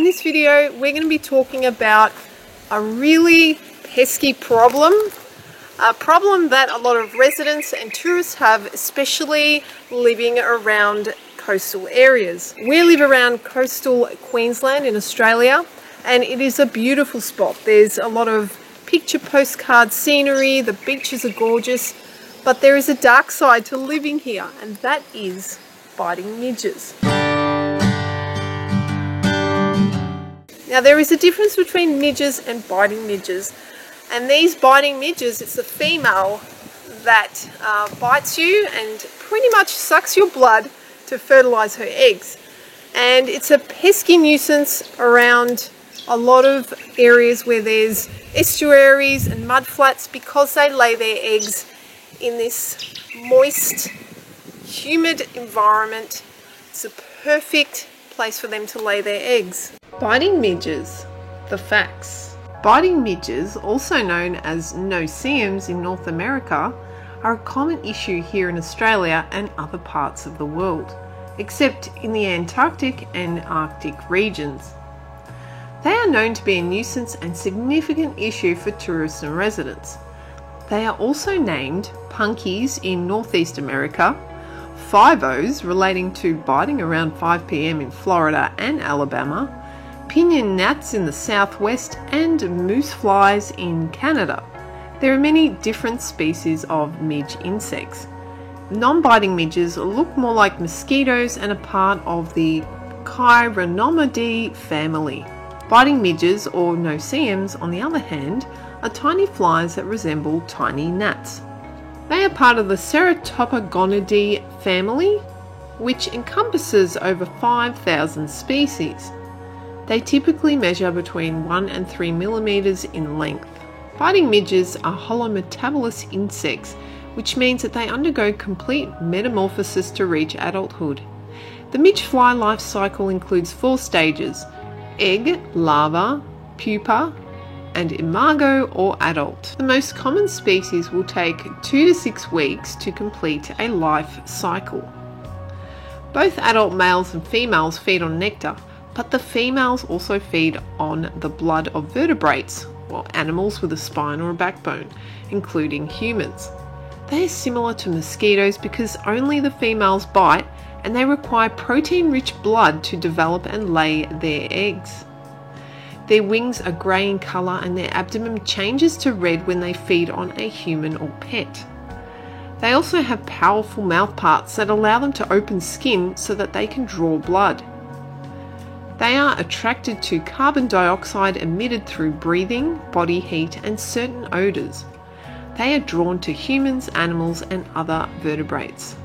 In this video, we're going to be talking about a really pesky problem, a problem that a lot of residents and tourists have, especially living around coastal areas. We live around coastal Queensland in Australia, and it is a beautiful spot. There's a lot of picture postcard scenery, the beaches are gorgeous, but there is a dark side to living here, and that is biting midges. Now there is a difference between midges and biting midges, and these biting midges, it's the female that bites you and pretty much sucks your blood to fertilize her eggs, and it's a pesky nuisance around a lot of areas where there's estuaries and mud flats because they lay their eggs in this moist, humid environment. It's a perfect place for them to lay their eggs. Biting midges, the facts. Biting midges, also known as no-see-ums in North America, are a common issue here in Australia and other parts of the world, except in the Antarctic and Arctic regions. They are known to be a nuisance and significant issue for tourists and residents. They are also named punkies in Northeast America, 5-0s relating to biting around 5 p.m. in Florida and Alabama, pinion gnats in the southwest, and moose flies in Canada. There are many different species of midge insects. Non-biting midges look more like mosquitoes and are part of the Chironomidae family. Biting midges, or no-see-ums, on the other hand, are tiny flies that resemble tiny gnats. They are part of the Ceratopogonidae family, which encompasses over 5,000 species. They typically measure between 1 and 3 millimeters in length. Biting midges are holometabolous insects, which means that they undergo complete metamorphosis to reach adulthood. The midge fly life cycle includes 4 stages: egg, larva, pupa, and imago or adult. The most common species will take 2 to 6 weeks to complete a life cycle. Both adult males and females feed on nectar, but the females also feed on the blood of vertebrates, or animals with a spine or a backbone, including humans. They are similar to mosquitoes because only the females bite, and they require protein-rich blood to develop and lay their eggs. Their wings are grey in colour and their abdomen changes to red when they feed on a human or pet. They also have powerful mouthparts that allow them to open skin so that they can draw blood. They are attracted to carbon dioxide emitted through breathing, body heat, and certain odours. They are drawn to humans, animals, and other vertebrates.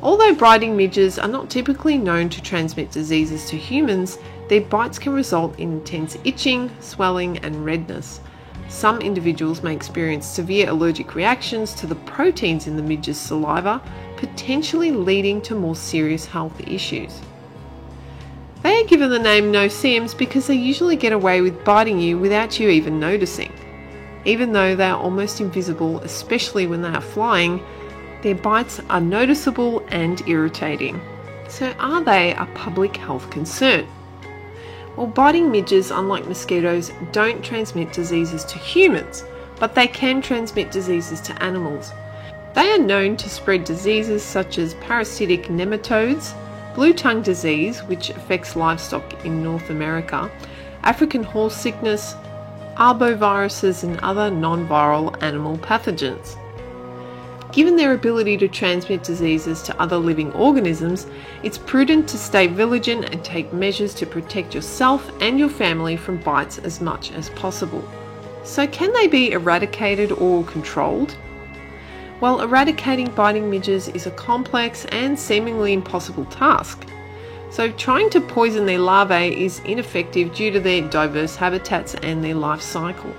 Although biting midges are not typically known to transmit diseases to humans, their bites can result in intense itching, swelling, and redness. Some individuals may experience severe allergic reactions to the proteins in the midge's saliva, potentially leading to more serious health issues. They are given the name no-see-ums because they usually get away with biting you without you even noticing. Even though they are almost invisible, especially when they are flying, their bites are noticeable and irritating. So are they a public health concern? Well, biting midges, unlike mosquitoes, don't transmit diseases to humans, but they can transmit diseases to animals. They are known to spread diseases such as parasitic nematodes, blue tongue disease, which affects livestock in North America, African horse sickness, arboviruses, and other non-viral animal pathogens. Given their ability to transmit diseases to other living organisms, it's prudent to stay vigilant and take measures to protect yourself and your family from bites as much as possible. So can they be eradicated or controlled? Well, eradicating biting midges is a complex and seemingly impossible task. So trying to poison their larvae is ineffective due to their diverse habitats and their life cycle.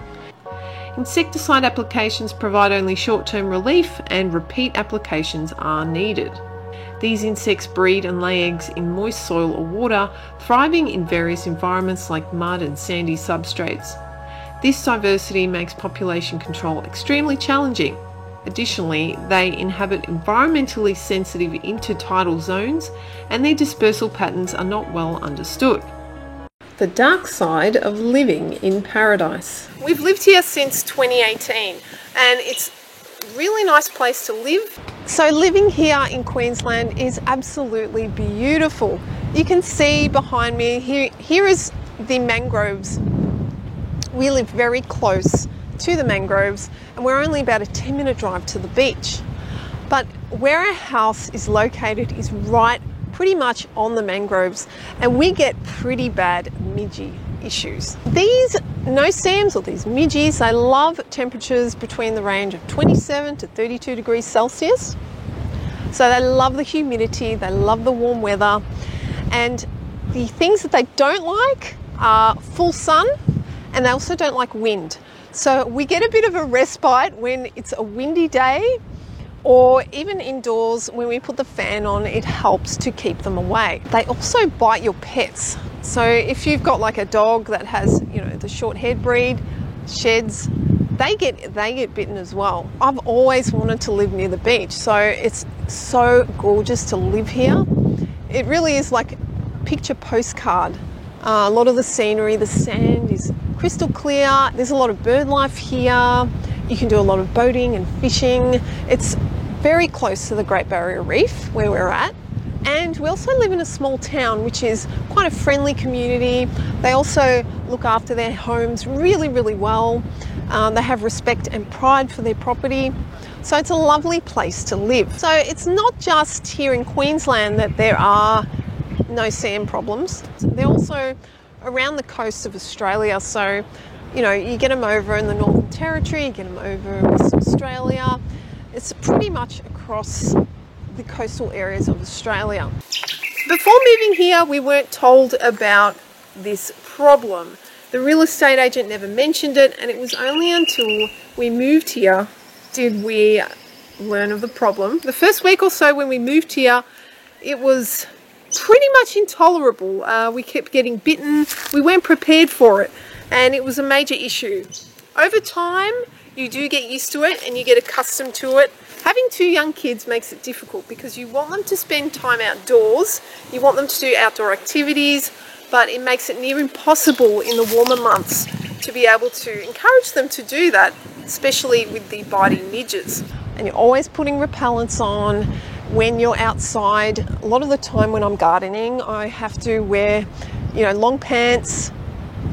Insecticide applications provide only short-term relief, and repeat applications are needed. These insects breed and lay eggs in moist soil or water, thriving in various environments like mud and sandy substrates. This diversity makes population control extremely challenging. Additionally, they inhabit environmentally sensitive intertidal zones, and their dispersal patterns are not well understood. The dark side of living in paradise. We've lived here since 2018 and it's a really nice place to live. So living here in Queensland is absolutely beautiful. You can see behind me, here is the mangroves. We live very close to the mangroves and we're only about a 10-minute drive to the beach. But where our house is located is right pretty much on the mangroves and we get pretty bad midgie issues. These no-see-ums or these midgies, they love temperatures between the range of 27 to 32 degrees Celsius. So they love the humidity, they love the warm weather, and the things that they don't like are full sun and they also don't like wind. So we get a bit of a respite when it's a windy day, or even indoors when we put the fan on, it helps to keep them away. They also bite your pets. So if you've got like a dog that has, you know, the short haired breed, sheds, they get bitten as well. I've always wanted to live near the beach, so it's so gorgeous to live here. It really is like picture postcard. A lot of the scenery, the sand is crystal clear. There's a lot of bird life here. You can do a lot of boating and fishing. It's very close to the Great Barrier Reef where we're at. And we also live in a small town, which is quite a friendly community. They also look after their homes really, really well. They have respect and pride for their property. So it's a lovely place to live. So it's not just here in Queensland that there are no-see-um problems. They're also around the coast of Australia. So, you know, you get them over in the Northern Territory, you get them over in Western Australia. It's pretty much across the coastal areas of Australia. Before moving here, we weren't told about this problem. The real estate agent never mentioned it, and it was only until we moved here did we learn of the problem. The first week or so when we moved here, it was pretty much intolerable. We kept getting bitten. We weren't prepared for it, and it was a major issue. Over time, you do get used to it and you get accustomed to it. Having two young kids makes it difficult because you want them to spend time outdoors, you want them to do outdoor activities, but it makes it near impossible in the warmer months to be able to encourage them to do that, especially with the biting midges. And you're always putting repellents on when you're outside. A lot of the time when I'm gardening, I have to wear, you know, long pants,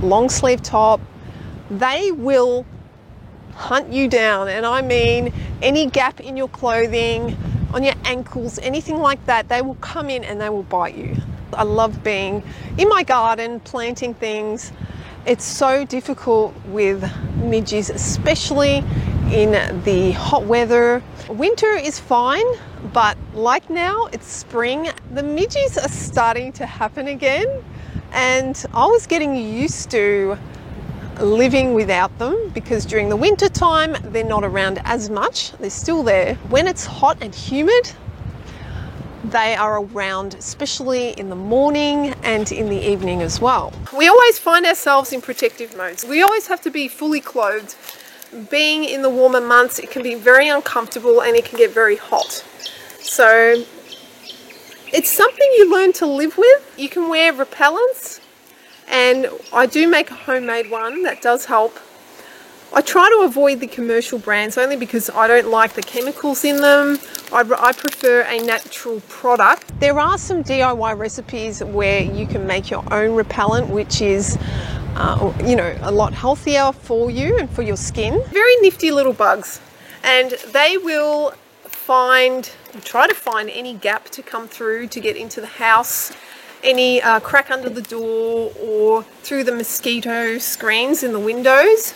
long sleeve top. They will hunt you down, and I mean any gap in your clothing, on your ankles, anything like that, they will come in and they will bite you. I love being in my garden, planting things. It's so difficult with midges, especially in the hot weather. Winter is fine, but like now, it's spring. The midges are starting to happen again, and I was getting used to living without them because during the winter time they're not around as much. They're still there. When it's hot and humid, they are around, especially in the morning and in the evening as well. We always find ourselves in protective modes. We always have to be fully clothed. Being in the warmer months, it can be very uncomfortable and it can get very hot. So it's something you learn to live with. You can wear repellents, and I do make a homemade one that does help. I try to avoid the commercial brands only because I don't like the chemicals in them. I prefer a natural product. There are some DIY recipes where you can make your own repellent, which is you know, a lot healthier for you and for your skin. Very nifty little bugs, and they will try to find any gap to come through to get into the house, any crack under the door or through the mosquito screens in the windows.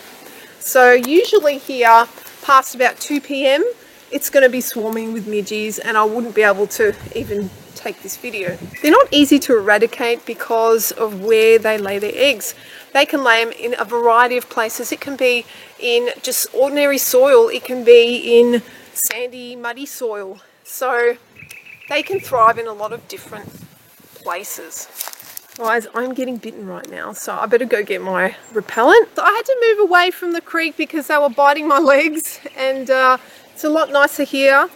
So usually here past about 2 p.m. it's going to be swarming with midges, and I wouldn't be able to even take this video. They're not easy to eradicate because of where they lay their eggs. They can lay them in a variety of places. It can be in just ordinary soil, it can be in sandy, muddy soil. So they can thrive in a lot of different places. Guys, I'm getting bitten right now, so I better go get my repellent. So I had to move away from the creek because they were biting my legs, and it's a lot nicer here.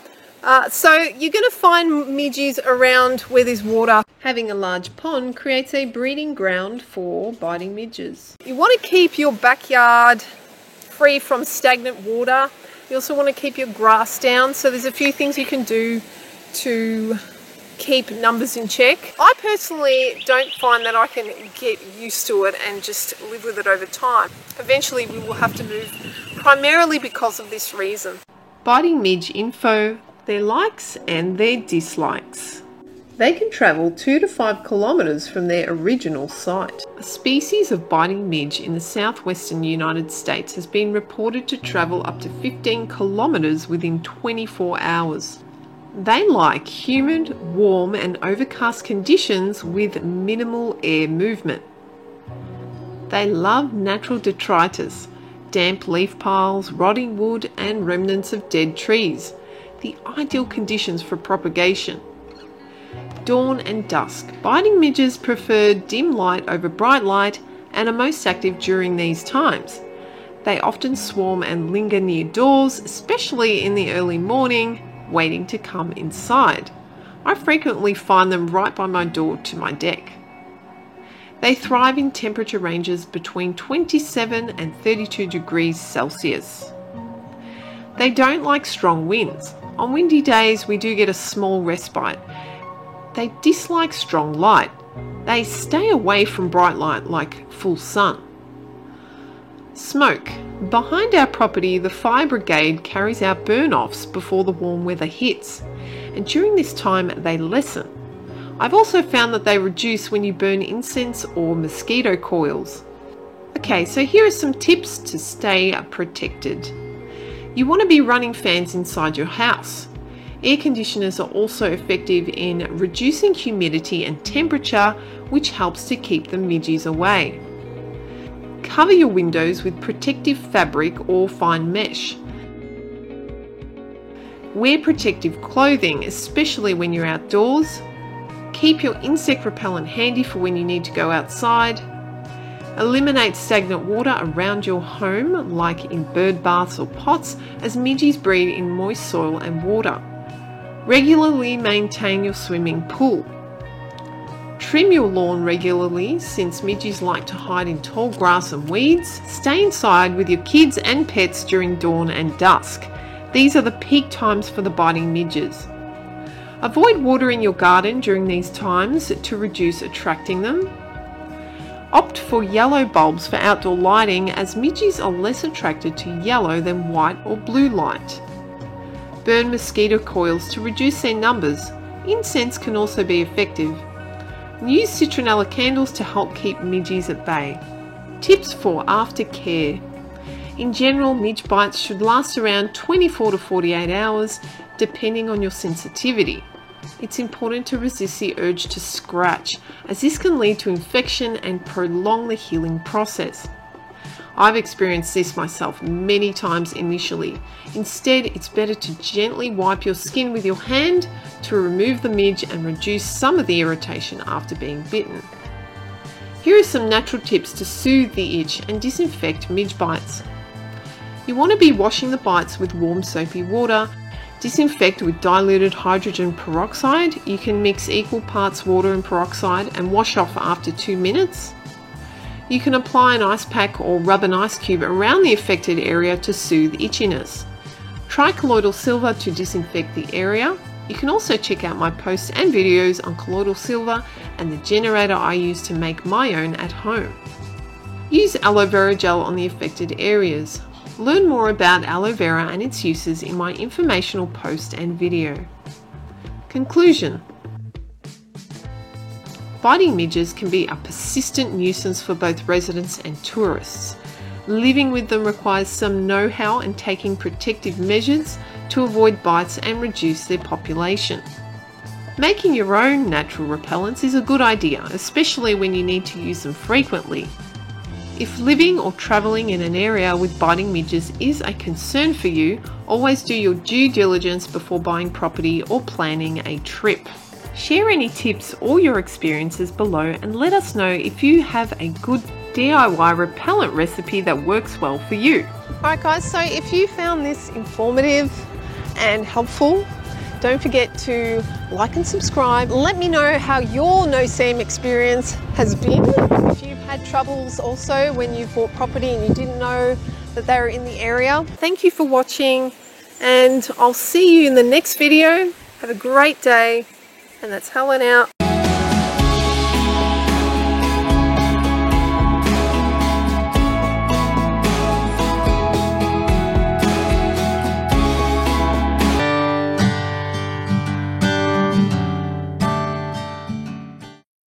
So you're going to find midges around where there's water. Having a large pond creates a breeding ground for biting midges. You want to keep your backyard free from stagnant water. You also want to keep your grass down. So there's a few things you can do to keep numbers in check. I personally don't find that I can get used to it and just live with it over time. Eventually we will have to move, primarily because of this reason. Biting midge info, their likes and their dislikes. They can travel 2 to 5 kilometres from their original site. A species of biting midge in the southwestern United States has been reported to travel up to 15 kilometres within 24 hours. They like humid, warm and overcast conditions with minimal air movement. They love natural detritus, damp leaf piles, rotting wood and remnants of dead trees, the ideal conditions for propagation. Dawn and dusk. Biting midges prefer dim light over bright light and are most active during these times. They often swarm and linger near doors, especially in the early morning, waiting to come inside. I frequently find them right by my door to my deck. They thrive in temperature ranges between 27 and 32 degrees Celsius. They don't like strong winds. On windy days we do get a small respite. They dislike strong light. They stay away from bright light like full sun. Smoke. Behind our property, the fire brigade carries out burn-offs before the warm weather hits, and during this time they lessen. I've also found that they reduce when you burn incense or mosquito coils. Okay, so here are some tips to stay protected. You want to be running fans inside your house. Air conditioners are also effective in reducing humidity and temperature, which helps to keep the midges away. Cover your windows with protective fabric or fine mesh. Wear protective clothing, especially when you're outdoors. Keep your insect repellent handy for when you need to go outside. Eliminate stagnant water around your home, like in bird baths or pots, as midges breed in moist soil and water. Regularly maintain your swimming pool. Trim your lawn regularly, since midges like to hide in tall grass and weeds. Stay inside with your kids and pets during dawn and dusk. These are the peak times for the biting midges. Avoid watering your garden during these times to reduce attracting them. Opt for yellow bulbs for outdoor lighting, as midges are less attracted to yellow than white or blue light. Burn mosquito coils to reduce their numbers. Incense can also be effective. And use citronella candles to help keep midges at bay. Tips for aftercare. In general, midge bites should last around 24 to 48 hours, depending on your sensitivity. It's important to resist the urge to scratch, as this can lead to infection and prolong the healing process. I've experienced this myself many times initially. Instead, it's better to gently wipe your skin with your hand to remove the midge and reduce some of the irritation after being bitten. Here are some natural tips to soothe the itch and disinfect midge bites. You want to be washing the bites with warm soapy water. Disinfect with diluted hydrogen peroxide. You can mix equal parts water and peroxide and wash off after 2 minutes. You can apply an ice pack or rub an ice cube around the affected area to soothe itchiness. Try colloidal silver to disinfect the area. You can also check out my posts and videos on colloidal silver and the generator I use to make my own at home. Use aloe vera gel on the affected areas. Learn more about aloe vera and its uses in my informational post and video. Conclusion. Biting midges can be a persistent nuisance for both residents and tourists. Living with them requires some know-how and taking protective measures to avoid bites and reduce their population. Making your own natural repellents is a good idea, especially when you need to use them frequently. If living or travelling in an area with biting midges is a concern for you, always do your due diligence before buying property or planning a trip. Share any tips or your experiences below and let us know if you have a good DIY repellent recipe that works well for you. Alright guys, so if you found this informative and helpful, Don't forget to like and subscribe. Let me know how your no-seam experience has been. If you've had troubles also when you've bought property and you didn't know that they were in the area. Thank you for watching, and I'll see you in the next video. Have a great day, and that's Helen out.